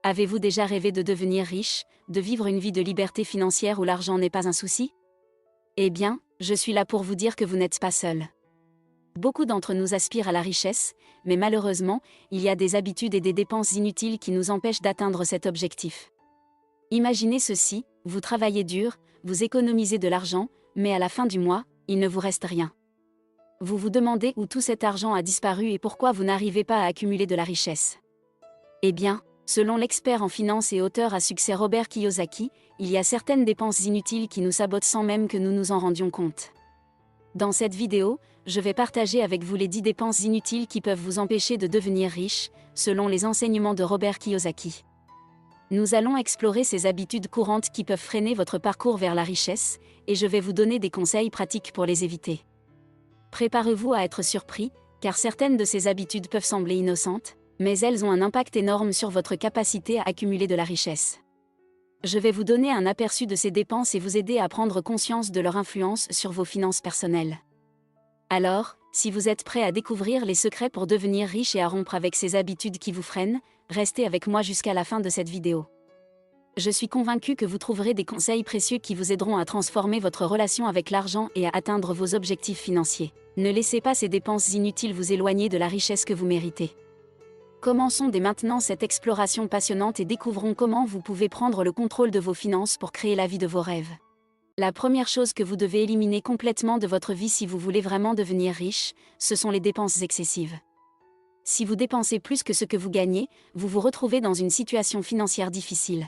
Avez-vous déjà rêvé de devenir riche, de vivre une vie de liberté financière où l'argent n'est pas un souci? Eh bien, je suis là pour vous dire que vous n'êtes pas seul. Beaucoup d'entre nous aspirent à la richesse, mais malheureusement, il y a des habitudes et des dépenses inutiles qui nous empêchent d'atteindre cet objectif. Imaginez ceci, vous travaillez dur, vous économisez de l'argent, mais à la fin du mois, il ne vous reste rien. Vous vous demandez où tout cet argent a disparu et pourquoi vous n'arrivez pas à accumuler de la richesse. Eh bien, selon l'expert en finance et auteur à succès Robert Kiyosaki, il y a certaines dépenses inutiles qui nous sabotent sans même que nous nous en rendions compte. Dans cette vidéo, je vais partager avec vous les 10 dépenses inutiles qui peuvent vous empêcher de devenir riche, selon les enseignements de Robert Kiyosaki. Nous allons explorer ces habitudes courantes qui peuvent freiner votre parcours vers la richesse, et je vais vous donner des conseils pratiques pour les éviter. Préparez-vous à être surpris, car certaines de ces habitudes peuvent sembler innocentes, mais elles ont un impact énorme sur votre capacité à accumuler de la richesse. Je vais vous donner un aperçu de ces dépenses et vous aider à prendre conscience de leur influence sur vos finances personnelles. Alors, si vous êtes prêt à découvrir les secrets pour devenir riche et à rompre avec ces habitudes qui vous freinent, restez avec moi jusqu'à la fin de cette vidéo. Je suis convaincu que vous trouverez des conseils précieux qui vous aideront à transformer votre relation avec l'argent et à atteindre vos objectifs financiers. Ne laissez pas ces dépenses inutiles vous éloigner de la richesse que vous méritez. Commençons dès maintenant cette exploration passionnante et découvrons comment vous pouvez prendre le contrôle de vos finances pour créer la vie de vos rêves. La première chose que vous devez éliminer complètement de votre vie si vous voulez vraiment devenir riche, ce sont les dépenses excessives. Si vous dépensez plus que ce que vous gagnez, vous vous retrouvez dans une situation financière difficile.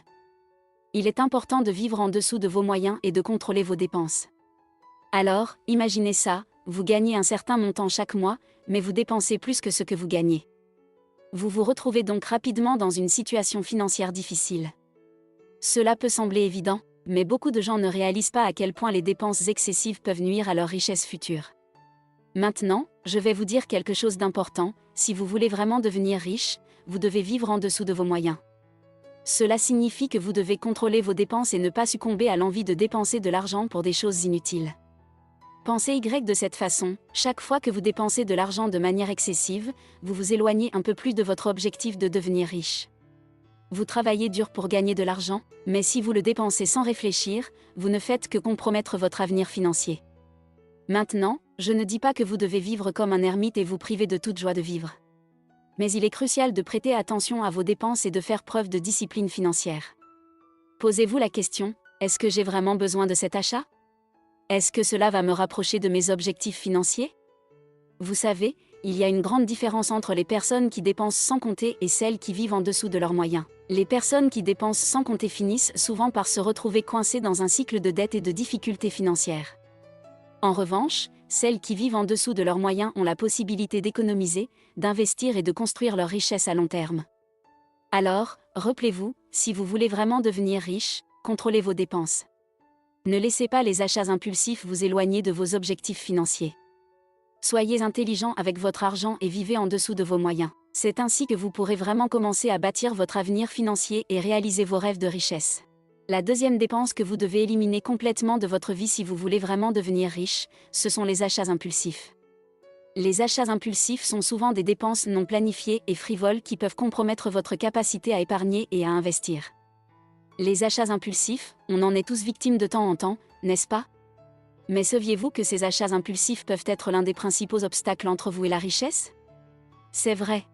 Il est important de vivre en dessous de vos moyens et de contrôler vos dépenses. Alors, imaginez ça, vous gagnez un certain montant chaque mois, mais vous dépensez plus que ce que vous gagnez. Vous vous retrouvez donc rapidement dans une situation financière difficile. Cela peut sembler évident, mais beaucoup de gens ne réalisent pas à quel point les dépenses excessives peuvent nuire à leur richesse future. Maintenant, je vais vous dire quelque chose d'important, si vous voulez vraiment devenir riche, vous devez vivre en dessous de vos moyens. Cela signifie que vous devez contrôler vos dépenses et ne pas succomber à l'envie de dépenser de l'argent pour des choses inutiles. Pensez de cette façon, chaque fois que vous dépensez de l'argent de manière excessive, vous vous éloignez un peu plus de votre objectif de devenir riche. Vous travaillez dur pour gagner de l'argent, mais si vous le dépensez sans réfléchir, vous ne faites que compromettre votre avenir financier. Maintenant, je ne dis pas que vous devez vivre comme un ermite et vous priver de toute joie de vivre. Mais il est crucial de prêter attention à vos dépenses et de faire preuve de discipline financière. Posez-vous la question, est-ce que j'ai vraiment besoin de cet achat? Est-ce que cela va me rapprocher de mes objectifs financiers? Vous savez, il y a une grande différence entre les personnes qui dépensent sans compter et celles qui vivent en dessous de leurs moyens. Les personnes qui dépensent sans compter finissent souvent par se retrouver coincées dans un cycle de dettes et de difficultés financières. En revanche, celles qui vivent en dessous de leurs moyens ont la possibilité d'économiser, d'investir et de construire leur richesse à long terme. Alors, rappelez-vous, si vous voulez vraiment devenir riche, contrôlez vos dépenses. Ne laissez pas les achats impulsifs vous éloigner de vos objectifs financiers. Soyez intelligent avec votre argent et vivez en dessous de vos moyens. C'est ainsi que vous pourrez vraiment commencer à bâtir votre avenir financier et réaliser vos rêves de richesse. La deuxième dépense que vous devez éliminer complètement de votre vie si vous voulez vraiment devenir riche, ce sont les achats impulsifs. Les achats impulsifs sont souvent des dépenses non planifiées et frivoles qui peuvent compromettre votre capacité à épargner et à investir. Les achats impulsifs, on en est tous victimes de temps en temps, n'est-ce pas? Mais saviez-vous que ces achats impulsifs peuvent être l'un des principaux obstacles entre vous et la richesse? C'est vrai.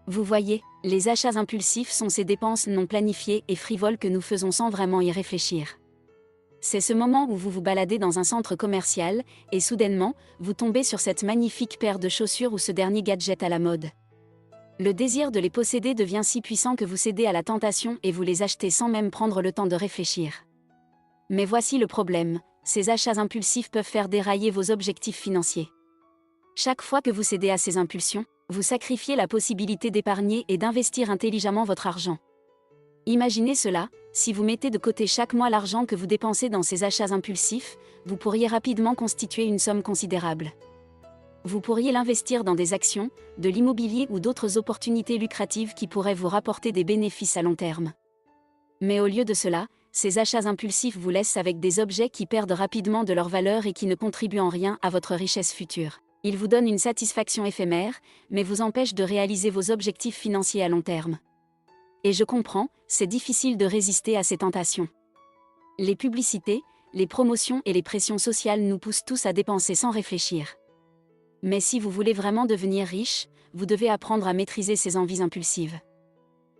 Vous voyez, les achats impulsifs sont ces dépenses non planifiées et frivoles que nous faisons sans vraiment y réfléchir. C'est ce moment où vous vous baladez dans un centre commercial, et soudainement, vous tombez sur cette magnifique paire de chaussures ou ce dernier gadget à la mode. Le désir de les posséder devient si puissant que vous cédez à la tentation et vous les achetez sans même prendre le temps de réfléchir. Mais voici le problème, ces achats impulsifs peuvent faire dérailler vos objectifs financiers. Chaque fois que vous cédez à ces impulsions, vous sacrifiez la possibilité d'épargner et d'investir intelligemment votre argent. Imaginez cela, si vous mettez de côté chaque mois l'argent que vous dépensez dans ces achats impulsifs, vous pourriez rapidement constituer une somme considérable. Vous pourriez l'investir dans des actions, de l'immobilier ou d'autres opportunités lucratives qui pourraient vous rapporter des bénéfices à long terme. Mais au lieu de cela, ces achats impulsifs vous laissent avec des objets qui perdent rapidement de leur valeur et qui ne contribuent en rien à votre richesse future. Ils vous donnent une satisfaction éphémère, mais vous empêchent de réaliser vos objectifs financiers à long terme. Et je comprends, c'est difficile de résister à ces tentations. Les publicités, les promotions et les pressions sociales nous poussent tous à dépenser sans réfléchir. Mais si vous voulez vraiment devenir riche, vous devez apprendre à maîtriser ces envies impulsives.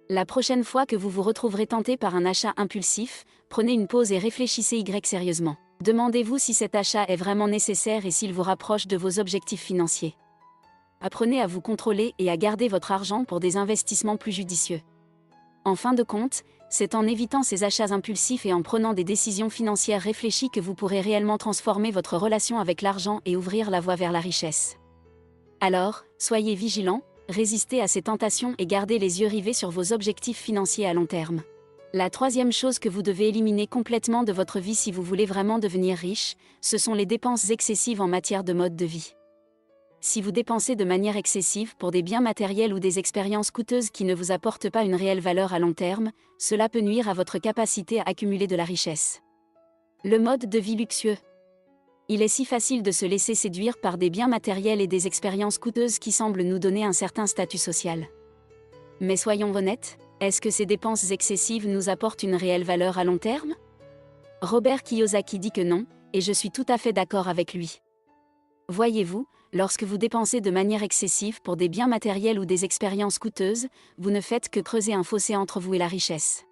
La prochaine fois que vous vous retrouverez tenté par un achat impulsif, prenez une pause et réfléchissez sérieusement. Demandez-vous si cet achat est vraiment nécessaire et s'il vous rapproche de vos objectifs financiers. Apprenez à vous contrôler et à garder votre argent pour des investissements plus judicieux. En fin de compte, c'est en évitant ces achats impulsifs et en prenant des décisions financières réfléchies que vous pourrez réellement transformer votre relation avec l'argent et ouvrir la voie vers la richesse. Alors, soyez vigilants, résistez à ces tentations et gardez les yeux rivés sur vos objectifs financiers à long terme. La troisième chose que vous devez éliminer complètement de votre vie si vous voulez vraiment devenir riche, ce sont les dépenses excessives en matière de mode de vie. Si vous dépensez de manière excessive pour des biens matériels ou des expériences coûteuses qui ne vous apportent pas une réelle valeur à long terme, cela peut nuire à votre capacité à accumuler de la richesse. Le mode de vie luxueux. Il est si facile de se laisser séduire par des biens matériels et des expériences coûteuses qui semblent nous donner un certain statut social. Mais soyons honnêtes, est-ce que ces dépenses excessives nous apportent une réelle valeur à long terme? Robert Kiyosaki dit que non, et je suis tout à fait d'accord avec lui. Voyez-vous, lorsque vous dépensez de manière excessive pour des biens matériels ou des expériences coûteuses, vous ne faites que creuser un fossé entre vous et la richesse.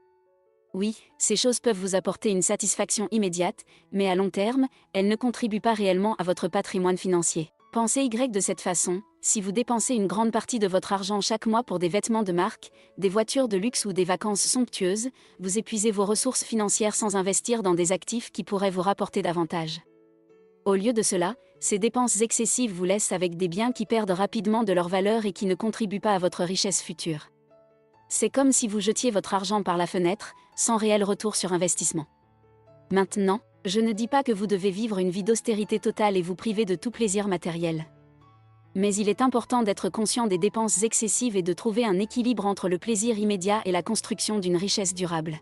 Oui, ces choses peuvent vous apporter une satisfaction immédiate, mais à long terme, elles ne contribuent pas réellement à votre patrimoine financier. Pensez de cette façon, si vous dépensez une grande partie de votre argent chaque mois pour des vêtements de marque, des voitures de luxe ou des vacances somptueuses, vous épuisez vos ressources financières sans investir dans des actifs qui pourraient vous rapporter davantage. Au lieu de cela, ces dépenses excessives vous laissent avec des biens qui perdent rapidement de leur valeur et qui ne contribuent pas à votre richesse future. C'est comme si vous jetiez votre argent par la fenêtre, sans réel retour sur investissement. Maintenant, je ne dis pas que vous devez vivre une vie d'austérité totale et vous priver de tout plaisir matériel. Mais il est important d'être conscient des dépenses excessives et de trouver un équilibre entre le plaisir immédiat et la construction d'une richesse durable.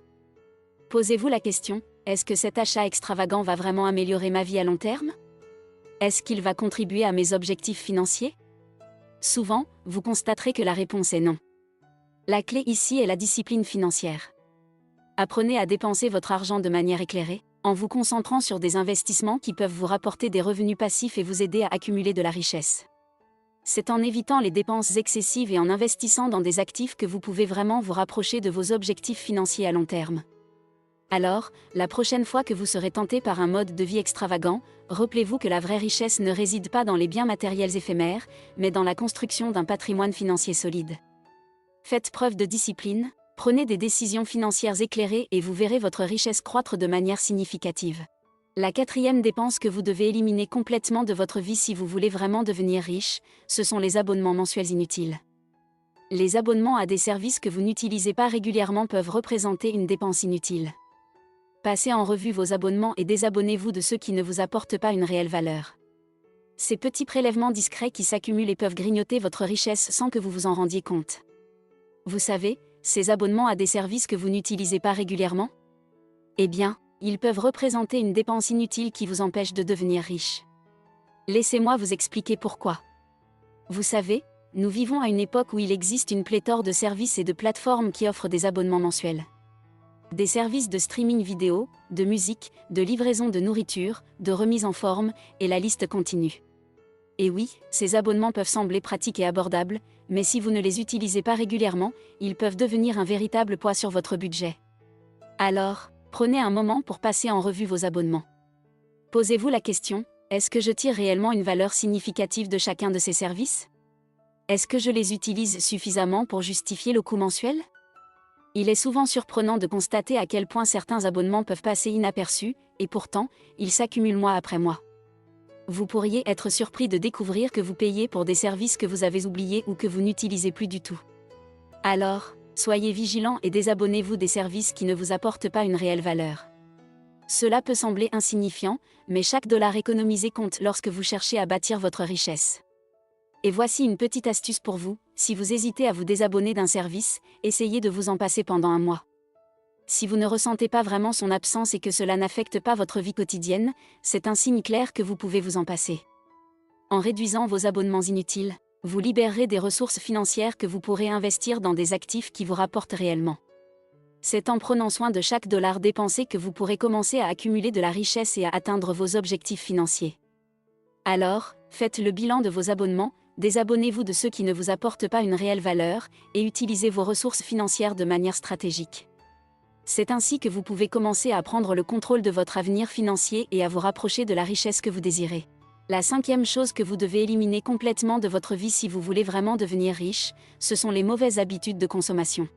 Posez-vous la question, est-ce que cet achat extravagant va vraiment améliorer ma vie à long terme? Est-ce qu'il va contribuer à mes objectifs financiers? Souvent, vous constaterez que la réponse est non. La clé ici est la discipline financière. Apprenez à dépenser votre argent de manière éclairée, en vous concentrant sur des investissements qui peuvent vous rapporter des revenus passifs et vous aider à accumuler de la richesse. C'est en évitant les dépenses excessives et en investissant dans des actifs que vous pouvez vraiment vous rapprocher de vos objectifs financiers à long terme. Alors, la prochaine fois que vous serez tenté par un mode de vie extravagant, rappelez-vous que la vraie richesse ne réside pas dans les biens matériels éphémères, mais dans la construction d'un patrimoine financier solide. Faites preuve de discipline, prenez des décisions financières éclairées et vous verrez votre richesse croître de manière significative. La quatrième dépense que vous devez éliminer complètement de votre vie si vous voulez vraiment devenir riche, ce sont les abonnements mensuels inutiles. Les abonnements à des services que vous n'utilisez pas régulièrement peuvent représenter une dépense inutile. Passez en revue vos abonnements et désabonnez-vous de ceux qui ne vous apportent pas une réelle valeur. Ces petits prélèvements discrets qui s'accumulent et peuvent grignoter votre richesse sans que vous vous en rendiez compte. Vous savez, ces abonnements à des services que vous n'utilisez pas régulièrement? Eh bien, ils peuvent représenter une dépense inutile qui vous empêche de devenir riche. Laissez-moi vous expliquer pourquoi. Vous savez, nous vivons à une époque où il existe une pléthore de services et de plateformes qui offrent des abonnements mensuels. Des services de streaming vidéo, de musique, de livraison de nourriture, de remise en forme, et la liste continue. Et oui, ces abonnements peuvent sembler pratiques et abordables, mais si vous ne les utilisez pas régulièrement, ils peuvent devenir un véritable poids sur votre budget. Alors, prenez un moment pour passer en revue vos abonnements. Posez-vous la question, est-ce que je tire réellement une valeur significative de chacun de ces services? Est-ce que je les utilise suffisamment pour justifier le coût mensuel? Il est souvent surprenant de constater à quel point certains abonnements peuvent passer inaperçus, et pourtant, ils s'accumulent mois après mois. Vous pourriez être surpris de découvrir que vous payez pour des services que vous avez oubliés ou que vous n'utilisez plus du tout. Alors, soyez vigilants et désabonnez-vous des services qui ne vous apportent pas une réelle valeur. Cela peut sembler insignifiant, mais chaque dollar économisé compte lorsque vous cherchez à bâtir votre richesse. Et voici une petite astuce pour vous, si vous hésitez à vous désabonner d'un service, essayez de vous en passer pendant un mois. Si vous ne ressentez pas vraiment son absence et que cela n'affecte pas votre vie quotidienne, c'est un signe clair que vous pouvez vous en passer. En réduisant vos abonnements inutiles, Vous libérerez des ressources financières que vous pourrez investir dans des actifs qui vous rapportent réellement. C'est en prenant soin de chaque dollar dépensé que vous pourrez commencer à accumuler de la richesse et à atteindre vos objectifs financiers. Alors, faites le bilan de vos abonnements, désabonnez-vous de ceux qui ne vous apportent pas une réelle valeur, et utilisez vos ressources financières de manière stratégique. C'est ainsi que vous pouvez commencer à prendre le contrôle de votre avenir financier et à vous rapprocher de la richesse que vous désirez. La cinquième chose que vous devez éliminer complètement de votre vie si vous voulez vraiment devenir riche, ce sont les mauvaises habitudes de consommation.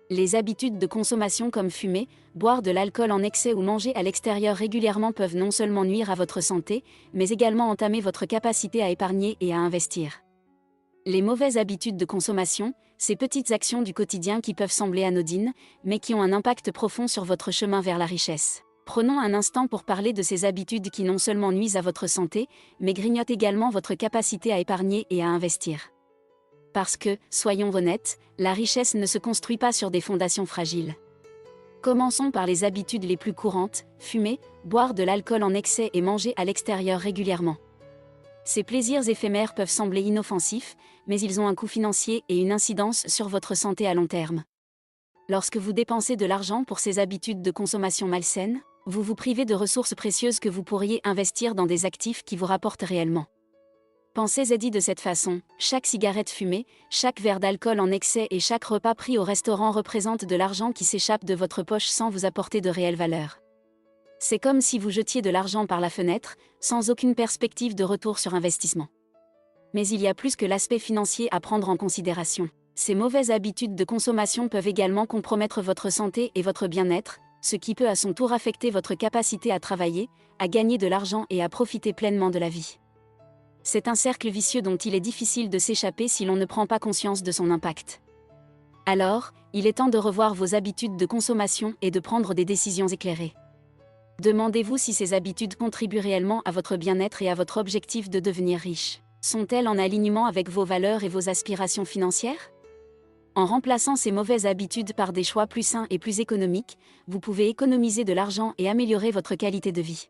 Les habitudes de consommation comme fumer, boire de l'alcool en excès ou manger à l'extérieur régulièrement peuvent non seulement nuire à votre santé, mais également entamer votre capacité à épargner et à investir. Les mauvaises habitudes de consommation, ces petites actions du quotidien qui peuvent sembler anodines, mais qui ont un impact profond sur votre chemin vers la richesse. Prenons un instant pour parler de ces habitudes qui non seulement nuisent à votre santé, mais grignotent également votre capacité à épargner et à investir. Parce que, soyons honnêtes, la richesse ne se construit pas sur des fondations fragiles. Commençons par les habitudes les plus courantes, fumer, boire de l'alcool en excès et manger à l'extérieur régulièrement. Ces plaisirs éphémères peuvent sembler inoffensifs, mais ils ont un coût financier et une incidence sur votre santé à long terme. Lorsque vous dépensez de l'argent pour ces habitudes de consommation malsaines, vous vous privez de ressources précieuses que vous pourriez investir dans des actifs qui vous rapportent réellement. Pensez-y de cette façon, chaque cigarette fumée, chaque verre d'alcool en excès et chaque repas pris au restaurant représentent de l'argent qui s'échappe de votre poche sans vous apporter de réelle valeur. C'est comme si vous jetiez de l'argent par la fenêtre, sans aucune perspective de retour sur investissement. Mais il y a plus que l'aspect financier à prendre en considération. Ces mauvaises habitudes de consommation peuvent également compromettre votre santé et votre bien-être, ce qui peut à son tour affecter votre capacité à travailler, à gagner de l'argent et à profiter pleinement de la vie. C'est un cercle vicieux dont il est difficile de s'échapper si l'on ne prend pas conscience de son impact. Alors, il est temps de revoir vos habitudes de consommation et de prendre des décisions éclairées. Demandez-vous si ces habitudes contribuent réellement à votre bien-être et à votre objectif de devenir riche. Sont-elles en alignement avec vos valeurs et vos aspirations financières ? En remplaçant ces mauvaises habitudes par des choix plus sains et plus économiques, vous pouvez économiser de l'argent et améliorer votre qualité de vie.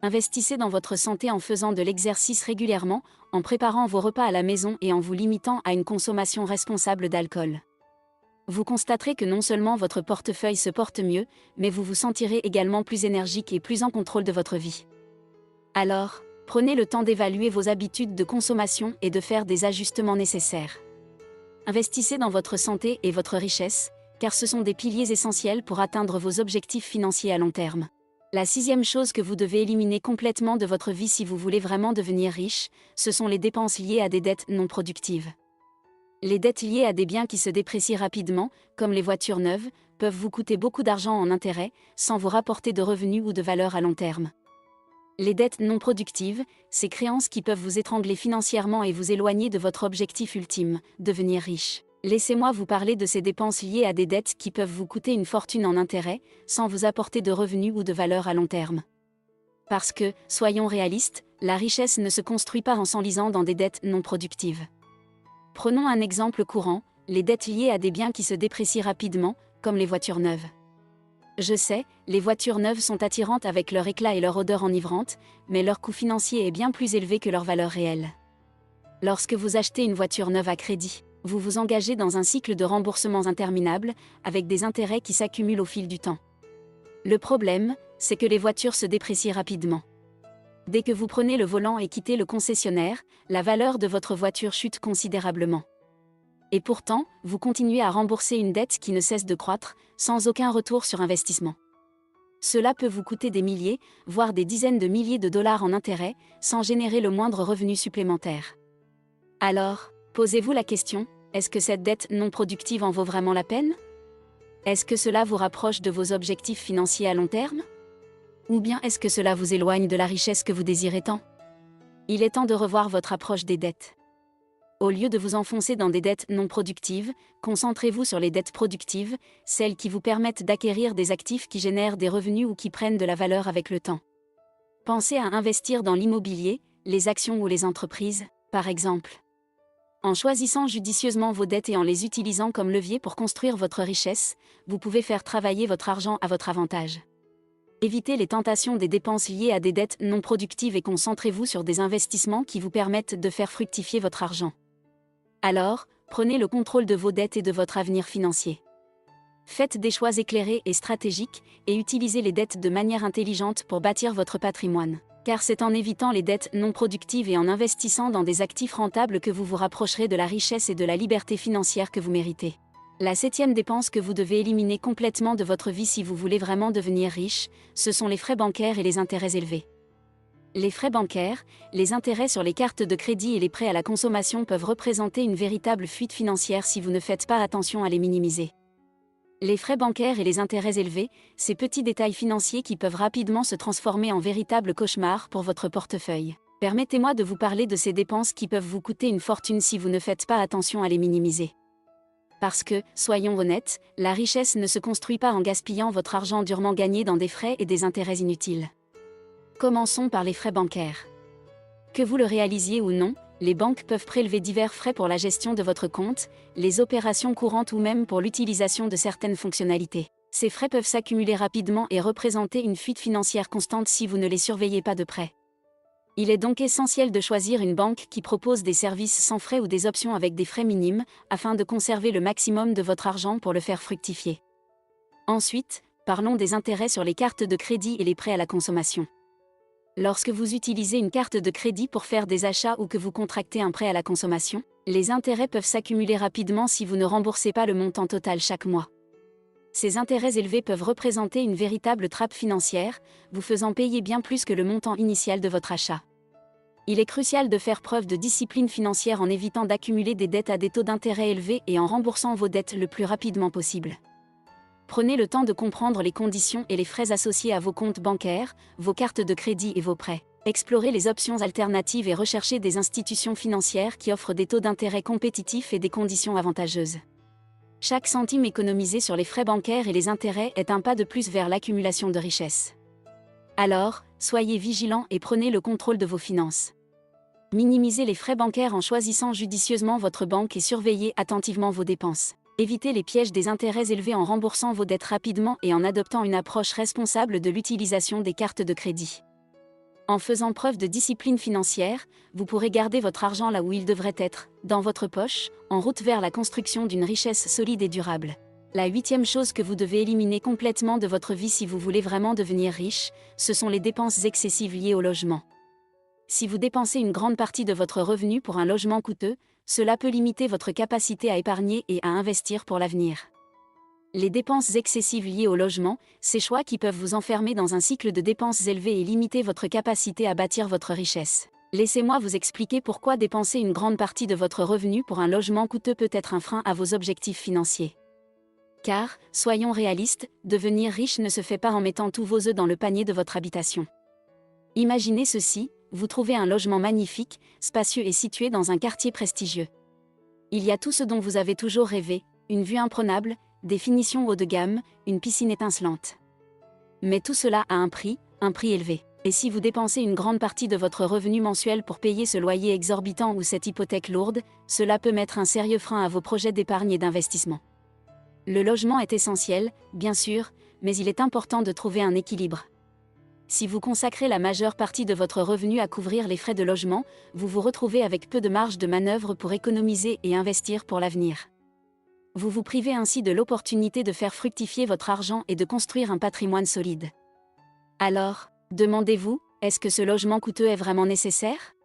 Investissez dans votre santé en faisant de l'exercice régulièrement, en préparant vos repas à la maison et en vous limitant à une consommation responsable d'alcool. Vous constaterez que non seulement votre portefeuille se porte mieux, mais vous vous sentirez également plus énergique et plus en contrôle de votre vie. Alors, prenez le temps d'évaluer vos habitudes de consommation et de faire des ajustements nécessaires. Investissez dans votre santé et votre richesse, car ce sont des piliers essentiels pour atteindre vos objectifs financiers à long terme. La sixième chose que vous devez éliminer complètement de votre vie si vous voulez vraiment devenir riche, ce sont les dépenses liées à des dettes non productives. Les dettes liées à des biens qui se déprécient rapidement, comme les voitures neuves, peuvent vous coûter beaucoup d'argent en intérêts, sans vous rapporter de revenus ou de valeur à long terme. Les dettes non productives, ces créances qui peuvent vous étrangler financièrement et vous éloigner de votre objectif ultime, devenir riche. Laissez-moi vous parler de ces dépenses liées à des dettes qui peuvent vous coûter une fortune en intérêts, sans vous apporter de revenus ou de valeur à long terme. Parce que, soyons réalistes, la richesse ne se construit pas en s'enlisant dans des dettes non productives. Prenons un exemple courant, les dettes liées à des biens qui se déprécient rapidement, comme les voitures neuves. Je sais, les voitures neuves sont attirantes avec leur éclat et leur odeur enivrante, mais leur coût financier est bien plus élevé que leur valeur réelle. Lorsque vous achetez une voiture neuve à crédit, vous vous engagez dans un cycle de remboursements interminables, avec des intérêts qui s'accumulent au fil du temps. Le problème, c'est que les voitures se déprécient rapidement. Dès que vous prenez le volant et quittez le concessionnaire, la valeur de votre voiture chute considérablement. Et pourtant, vous continuez à rembourser une dette qui ne cesse de croître, sans aucun retour sur investissement. Cela peut vous coûter des milliers, voire des dizaines de milliers de dollars en intérêts, sans générer le moindre revenu supplémentaire. Alors, posez-vous la question, est-ce que cette dette non productive en vaut vraiment la peine ? Est-ce que cela vous rapproche de vos objectifs financiers à long terme ? Ou bien est-ce que cela vous éloigne de la richesse que vous désirez tant ? Il est temps de revoir votre approche des dettes. Au lieu de vous enfoncer dans des dettes non productives, concentrez-vous sur les dettes productives, celles qui vous permettent d'acquérir des actifs qui génèrent des revenus ou qui prennent de la valeur avec le temps. Pensez à investir dans l'immobilier, les actions ou les entreprises, par exemple. En choisissant judicieusement vos dettes et en les utilisant comme levier pour construire votre richesse, vous pouvez faire travailler votre argent à votre avantage. Évitez les tentations des dépenses liées à des dettes non productives et concentrez-vous sur des investissements qui vous permettent de faire fructifier votre argent. Alors, prenez le contrôle de vos dettes et de votre avenir financier. Faites des choix éclairés et stratégiques, et utilisez les dettes de manière intelligente pour bâtir votre patrimoine. Car c'est en évitant les dettes non productives et en investissant dans des actifs rentables que vous vous rapprocherez de la richesse et de la liberté financière que vous méritez. La 7e dépense que vous devez éliminer complètement de votre vie si vous voulez vraiment devenir riche, ce sont les frais bancaires et les intérêts élevés. Les frais bancaires, les intérêts sur les cartes de crédit et les prêts à la consommation peuvent représenter une véritable fuite financière si vous ne faites pas attention à les minimiser. Les frais bancaires et les intérêts élevés, ces petits détails financiers qui peuvent rapidement se transformer en véritables cauchemars pour votre portefeuille. Permettez-moi de vous parler de ces dépenses qui peuvent vous coûter une fortune si vous ne faites pas attention à les minimiser. Parce que, soyons honnêtes, la richesse ne se construit pas en gaspillant votre argent durement gagné dans des frais et des intérêts inutiles. Commençons par les frais bancaires. Que vous le réalisiez ou non, les banques peuvent prélever divers frais pour la gestion de votre compte, les opérations courantes ou même pour l'utilisation de certaines fonctionnalités. Ces frais peuvent s'accumuler rapidement et représenter une fuite financière constante si vous ne les surveillez pas de près. Il est donc essentiel de choisir une banque qui propose des services sans frais ou des options avec des frais minimes, afin de conserver le maximum de votre argent pour le faire fructifier. Ensuite, parlons des intérêts sur les cartes de crédit et les prêts à la consommation. Lorsque vous utilisez une carte de crédit pour faire des achats ou que vous contractez un prêt à la consommation, les intérêts peuvent s'accumuler rapidement si vous ne remboursez pas le montant total chaque mois. Ces intérêts élevés peuvent représenter une véritable trappe financière, vous faisant payer bien plus que le montant initial de votre achat. Il est crucial de faire preuve de discipline financière en évitant d'accumuler des dettes à des taux d'intérêt élevés et en remboursant vos dettes le plus rapidement possible. Prenez le temps de comprendre les conditions et les frais associés à vos comptes bancaires, vos cartes de crédit et vos prêts. Explorez les options alternatives et recherchez des institutions financières qui offrent des taux d'intérêt compétitifs et des conditions avantageuses. Chaque centime économisé sur les frais bancaires et les intérêts est un pas de plus vers l'accumulation de richesses. Alors, soyez vigilants et prenez le contrôle de vos finances. Minimisez les frais bancaires en choisissant judicieusement votre banque et surveillez attentivement vos dépenses. Évitez les pièges des intérêts élevés en remboursant vos dettes rapidement et en adoptant une approche responsable de l'utilisation des cartes de crédit. En faisant preuve de discipline financière, vous pourrez garder votre argent là où il devrait être, dans votre poche, en route vers la construction d'une richesse solide et durable. La 8e chose que vous devez éliminer complètement de votre vie si vous voulez vraiment devenir riche, ce sont les dépenses excessives liées au logement. Si vous dépensez une grande partie de votre revenu pour un logement coûteux, cela peut limiter votre capacité à épargner et à investir pour l'avenir. Les dépenses excessives liées au logement, ces choix qui peuvent vous enfermer dans un cycle de dépenses élevées et limiter votre capacité à bâtir votre richesse. Laissez-moi vous expliquer pourquoi dépenser une grande partie de votre revenu pour un logement coûteux peut être un frein à vos objectifs financiers. Car, soyons réalistes, devenir riche ne se fait pas en mettant tous vos œufs dans le panier de votre habitation. Imaginez ceci, vous trouvez un logement magnifique, spacieux et situé dans un quartier prestigieux. Il y a tout ce dont vous avez toujours rêvé, une vue imprenable, des finitions haut de gamme, une piscine étincelante. Mais tout cela a un prix élevé. Et si vous dépensez une grande partie de votre revenu mensuel pour payer ce loyer exorbitant ou cette hypothèque lourde, cela peut mettre un sérieux frein à vos projets d'épargne et d'investissement. Le logement est essentiel, bien sûr, mais il est important de trouver un équilibre. Si vous consacrez la majeure partie de votre revenu à couvrir les frais de logement, vous vous retrouvez avec peu de marge de manœuvre pour économiser et investir pour l'avenir. Vous vous privez ainsi de l'opportunité de faire fructifier votre argent et de construire un patrimoine solide. Alors, demandez-vous, est-ce que ce logement coûteux est vraiment nécessaire?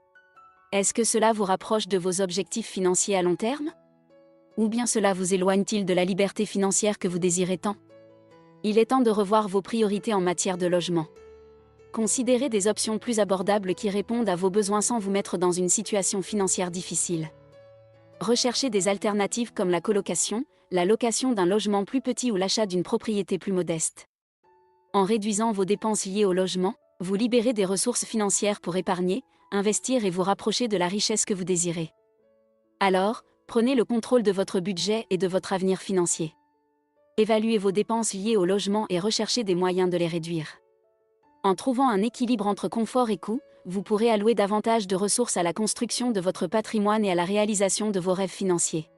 Est-ce que cela vous rapproche de vos objectifs financiers à long terme? Ou bien cela vous éloigne-t-il de la liberté financière que vous désirez tant? Il est temps de revoir vos priorités en matière de logement. Considérez des options plus abordables qui répondent à vos besoins sans vous mettre dans une situation financière difficile. Recherchez des alternatives comme la colocation, la location d'un logement plus petit ou l'achat d'une propriété plus modeste. En réduisant vos dépenses liées au logement, vous libérez des ressources financières pour épargner, investir et vous rapprocher de la richesse que vous désirez. Alors, prenez le contrôle de votre budget et de votre avenir financier. Évaluez vos dépenses liées au logement et recherchez des moyens de les réduire. En trouvant un équilibre entre confort et coût, vous pourrez allouer davantage de ressources à la construction de votre patrimoine et à la réalisation de vos rêves financiers.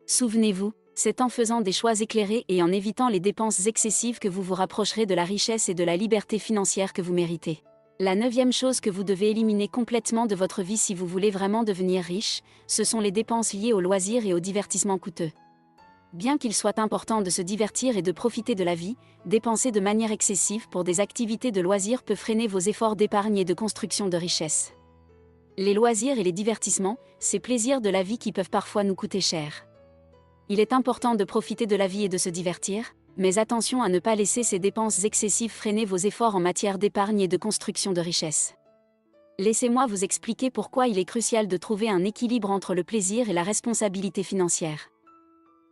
Souvenez-vous, C'est en faisant des choix éclairés et en évitant les dépenses excessives que vous vous rapprocherez de la richesse et de la liberté financière que vous méritez. La 9e chose que vous devez éliminer complètement de votre vie si vous voulez vraiment devenir riche, ce sont les dépenses liées aux loisirs et aux divertissements coûteux. Bien qu'il soit important de se divertir et de profiter de la vie, dépenser de manière excessive pour des activités de loisirs peut freiner vos efforts d'épargne et de construction de richesse. Les loisirs et les divertissements, ces plaisirs de la vie qui peuvent parfois nous coûter cher. Il est important de profiter de la vie et de se divertir, mais attention à ne pas laisser ces dépenses excessives freiner vos efforts en matière d'épargne et de construction de richesse. Laissez-moi vous expliquer pourquoi il est crucial de trouver un équilibre entre le plaisir et la responsabilité financière.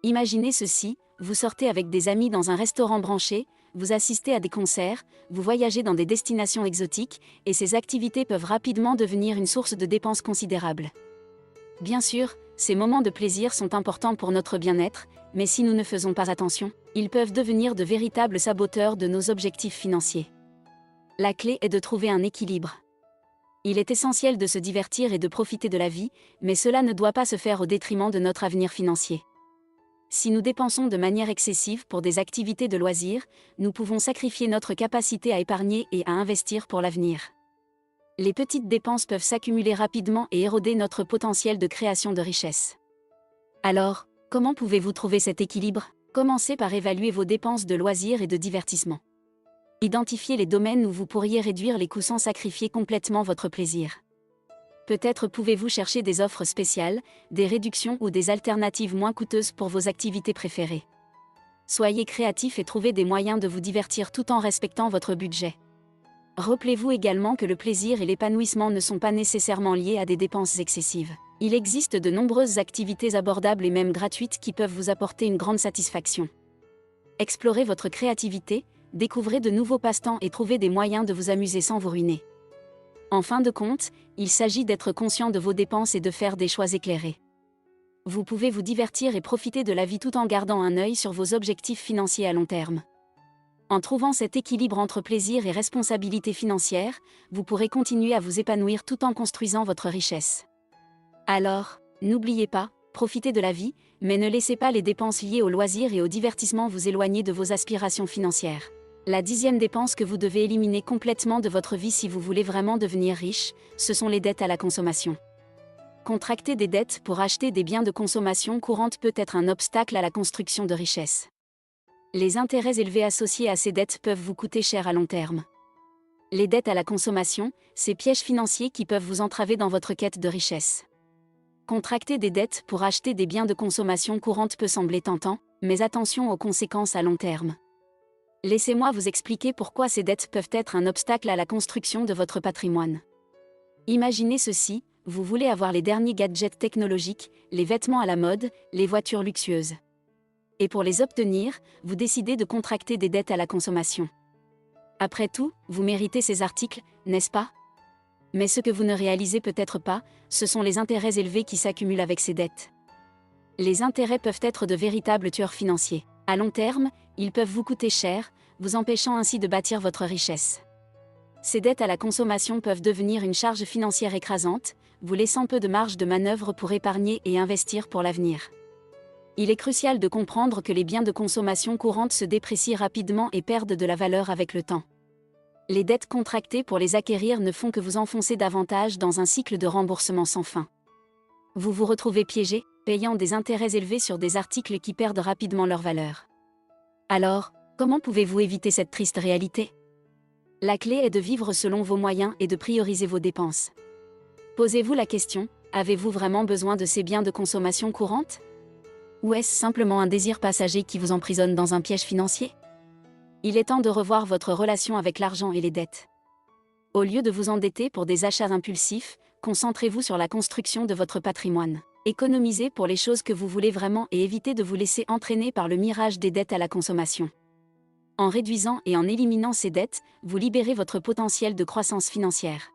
Imaginez ceci, vous sortez avec des amis dans un restaurant branché, vous assistez à des concerts, vous voyagez dans des destinations exotiques, et ces activités peuvent rapidement devenir une source de dépenses considérables. Bien sûr, ces moments de plaisir sont importants pour notre bien-être, mais si nous ne faisons pas attention, ils peuvent devenir de véritables saboteurs de nos objectifs financiers. La clé est de trouver un équilibre. Il est essentiel de se divertir et de profiter de la vie, mais cela ne doit pas se faire au détriment de notre avenir financier. Si nous dépensons de manière excessive pour des activités de loisirs, nous pouvons sacrifier notre capacité à épargner et à investir pour l'avenir. Les petites dépenses peuvent s'accumuler rapidement et éroder notre potentiel de création de richesse. Alors, comment pouvez-vous trouver cet équilibre ? Commencez par évaluer vos dépenses de loisirs et de divertissement. Identifiez les domaines où vous pourriez réduire les coûts sans sacrifier complètement votre plaisir. Peut-être pouvez-vous chercher des offres spéciales, des réductions ou des alternatives moins coûteuses pour vos activités préférées. Soyez créatif et trouvez des moyens de vous divertir tout en respectant votre budget. Rappelez-vous également que le plaisir et l'épanouissement ne sont pas nécessairement liés à des dépenses excessives. Il existe de nombreuses activités abordables et même gratuites qui peuvent vous apporter une grande satisfaction. Explorez votre créativité, découvrez de nouveaux passe-temps et trouvez des moyens de vous amuser sans vous ruiner. En fin de compte, il s'agit d'être conscient de vos dépenses et de faire des choix éclairés. Vous pouvez vous divertir et profiter de la vie tout en gardant un œil sur vos objectifs financiers à long terme. En trouvant cet équilibre entre plaisir et responsabilité financière, vous pourrez continuer à vous épanouir tout en construisant votre richesse. Alors, n'oubliez pas, profitez de la vie, mais ne laissez pas les dépenses liées aux loisirs et au divertissement vous éloigner de vos aspirations financières. La 10e dépense que vous devez éliminer complètement de votre vie si vous voulez vraiment devenir riche, ce sont les dettes à la consommation. Contracter des dettes pour acheter des biens de consommation courante peut être un obstacle à la construction de richesse. Les intérêts élevés associés à ces dettes peuvent vous coûter cher à long terme. Les dettes à la consommation, ces pièges financiers qui peuvent vous entraver dans votre quête de richesse. Contracter des dettes pour acheter des biens de consommation courante peut sembler tentant, mais attention aux conséquences à long terme. Laissez-moi vous expliquer pourquoi ces dettes peuvent être un obstacle à la construction de votre patrimoine. Imaginez ceci, vous voulez avoir les derniers gadgets technologiques, les vêtements à la mode, les voitures luxueuses. Et pour les obtenir, vous décidez de contracter des dettes à la consommation. Après tout, vous méritez ces articles, n'est-ce pas ? Mais ce que vous ne réalisez peut-être pas, ce sont les intérêts élevés qui s'accumulent avec ces dettes. Les intérêts peuvent être de véritables tueurs financiers. À long terme, ils peuvent vous coûter cher, vous empêchant ainsi de bâtir votre richesse. Ces dettes à la consommation peuvent devenir une charge financière écrasante, vous laissant peu de marge de manœuvre pour épargner et investir pour l'avenir. Il est crucial de comprendre que les biens de consommation courante se déprécient rapidement et perdent de la valeur avec le temps. Les dettes contractées pour les acquérir ne font que vous enfoncer davantage dans un cycle de remboursement sans fin. Vous vous retrouvez piégé, payant des intérêts élevés sur des articles qui perdent rapidement leur valeur. Alors, comment pouvez-vous éviter cette triste réalité ? La clé est de vivre selon vos moyens et de prioriser vos dépenses. Posez-vous la question, avez-vous vraiment besoin de ces biens de consommation courante ? Ou est-ce simplement un désir passager qui vous emprisonne dans un piège financier ? Il est temps de revoir votre relation avec l'argent et les dettes. Au lieu de vous endetter pour des achats impulsifs, concentrez-vous sur la construction de votre patrimoine. Économisez pour les choses que vous voulez vraiment et évitez de vous laisser entraîner par le mirage des dettes à la consommation. En réduisant et en éliminant ces dettes, vous libérez votre potentiel de croissance financière.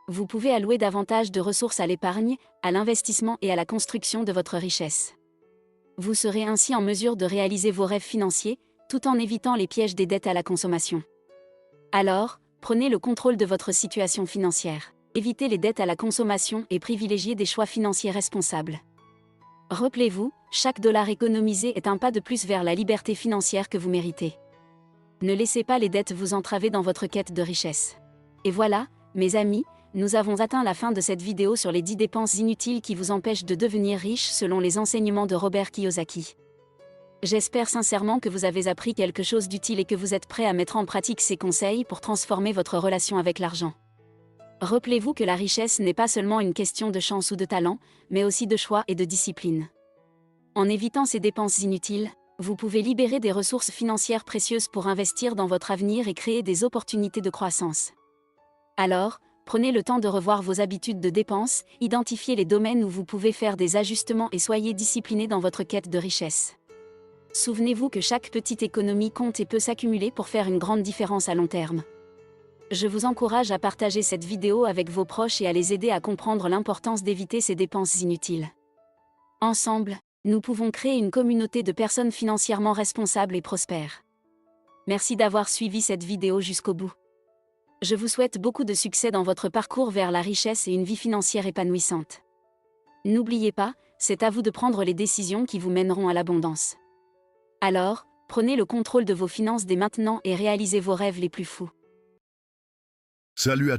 Vous pouvez allouer davantage de ressources à l'épargne, à l'investissement et à la construction de votre richesse. Vous serez ainsi en mesure de réaliser vos rêves financiers, tout en évitant les pièges des dettes à la consommation. Alors, prenez le contrôle de votre situation financière. Évitez les dettes à la consommation et privilégiez des choix financiers responsables. Rappelez-vous, chaque dollar économisé est un pas de plus vers la liberté financière que vous méritez. Ne laissez pas les dettes vous entraver dans votre quête de richesse. Et voilà, mes amis, nous avons atteint la fin de cette vidéo sur les 10 dépenses inutiles qui vous empêchent de devenir riche selon les enseignements de Robert Kiyosaki. J'espère sincèrement que vous avez appris quelque chose d'utile et que vous êtes prêt à mettre en pratique ces conseils pour transformer votre relation avec l'argent. Rappelez-vous que la richesse n'est pas seulement une question de chance ou de talent, mais aussi de choix et de discipline. En évitant ces dépenses inutiles, vous pouvez libérer des ressources financières précieuses pour investir dans votre avenir et créer des opportunités de croissance. Alors, prenez le temps de revoir vos habitudes de dépenses, identifiez les domaines où vous pouvez faire des ajustements et soyez discipliné dans votre quête de richesse. Souvenez-vous que chaque petite économie compte et peut s'accumuler pour faire une grande différence à long terme. Je vous encourage à partager cette vidéo avec vos proches et à les aider à comprendre l'importance d'éviter ces dépenses inutiles. Ensemble, nous pouvons créer une communauté de personnes financièrement responsables et prospères. Merci d'avoir suivi cette vidéo jusqu'au bout. Je vous souhaite beaucoup de succès dans votre parcours vers la richesse et une vie financière épanouissante. N'oubliez pas, c'est à vous de prendre les décisions qui vous mèneront à l'abondance. Alors, prenez le contrôle de vos finances dès maintenant et réalisez vos rêves les plus fous. Salut à